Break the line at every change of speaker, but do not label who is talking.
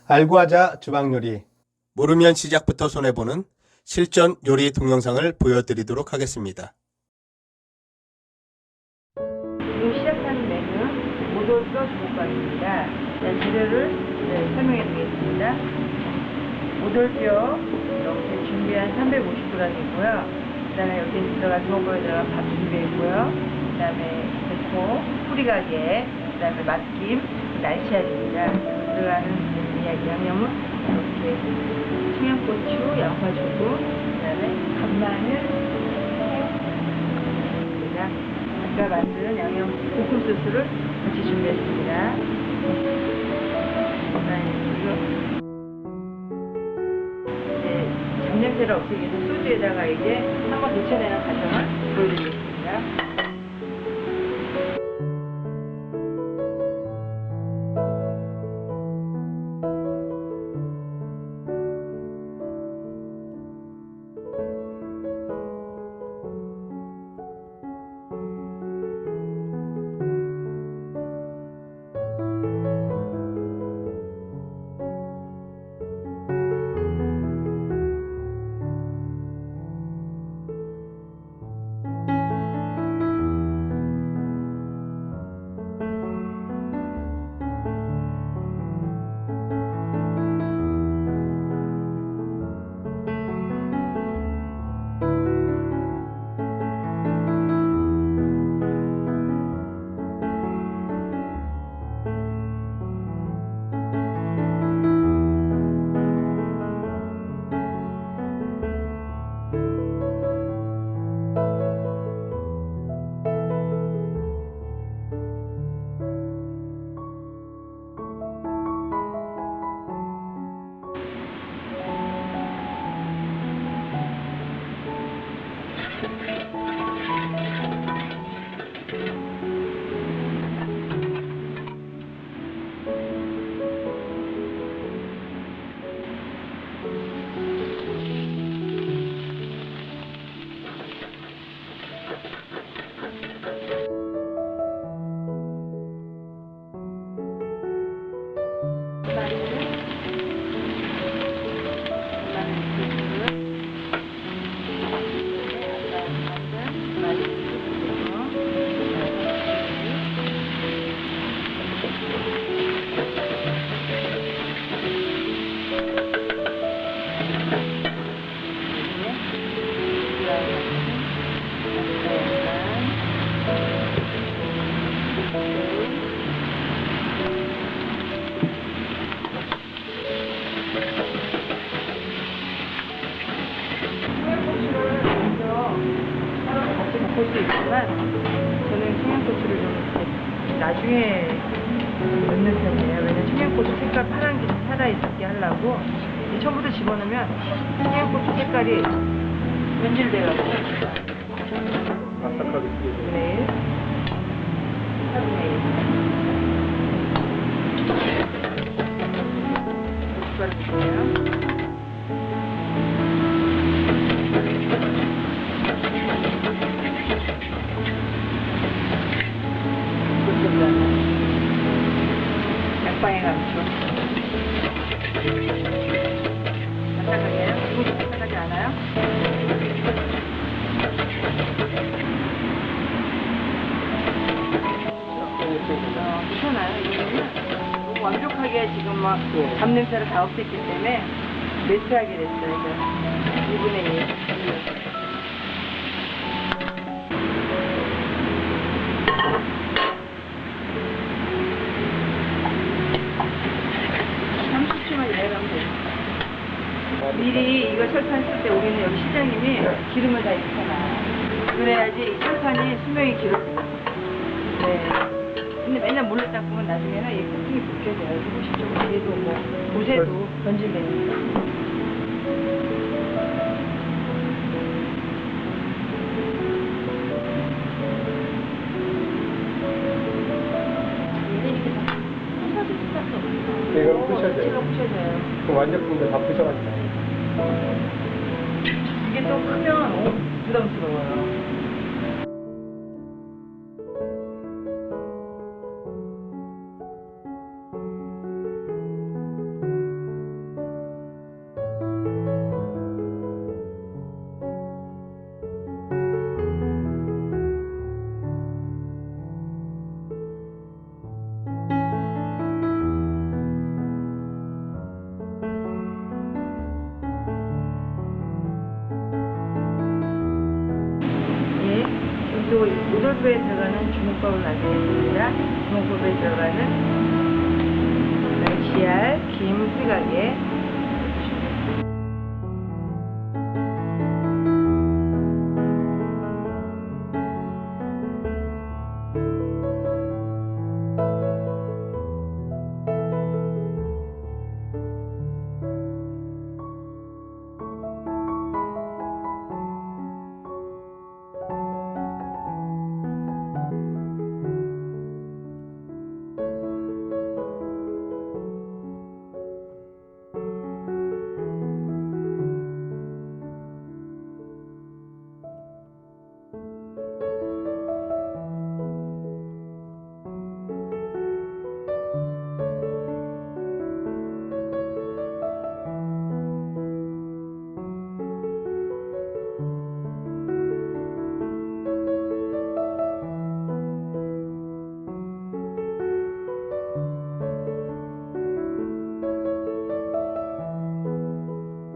알고하자 주방요리. 모르면 시작부터 손해보는 실전 요리 동영상을 보여드리도록 하겠습니다.
지금 시작하는 메뉴는 오돌뼈 볶음밥입니다. 재료를 설명해 드리겠습니다. 오돌뼈 이렇게 준비한 350g이고요. 그 다음에 여기에 들어간 주먹밥에 들어간 밥 준비해 있고요. 그 다음에 배포, 뿌리가게, 그 다음에 맛김, 날치알입니다. 들어가는 양념은 이렇게 청양고추, 양파죽, 그 다음에 간마늘, 새우입니다. 아까 만든 양념 볶음 소스를 같이 준비했습니다. 잡냄새를 없애기 위해서 소주에다가 이제 한번 데쳐내는 과정을 보여드리겠습니다. 볼 수 있지만 저는 청양고추를 좀 이렇게 나중에 넣는 편이에요. 왜냐면 청양고추 색깔 파란 게 살아있게 하려고 처음부터 집어넣으면 청양고추 색깔이 변질돼가지고
바삭하게
네. 고춧가루 주세요. 양파에 감초. 바삭하게요? 이거 바삭하지 않아요? 괜찮아요. 이거는 너무 완벽하게 지금 막 잡냄새를 다 없앴기 때문에 매트하게 됐어요. 이거 2분의 1. 미리 이거 철판 쓸 때 우리는 여기 시장님이 기름을 다 익혀놔. 그래야지 이 철판이 수명이 길어져요. 네. 근데 맨날 몰래 닦으면 나중에는 이 코팅이 벗겨져요. 이거 뒤에도 뭐 도새도 변질되니까.
이거 부셔져요.
부셔져요.
그 완제품들 다 부셔가지고.
이게 또 크면 부담스러워요. 주먹밥에 들어가는 주먹밥을 나중에 주먹밥에 들어가는 GR 김 휘가게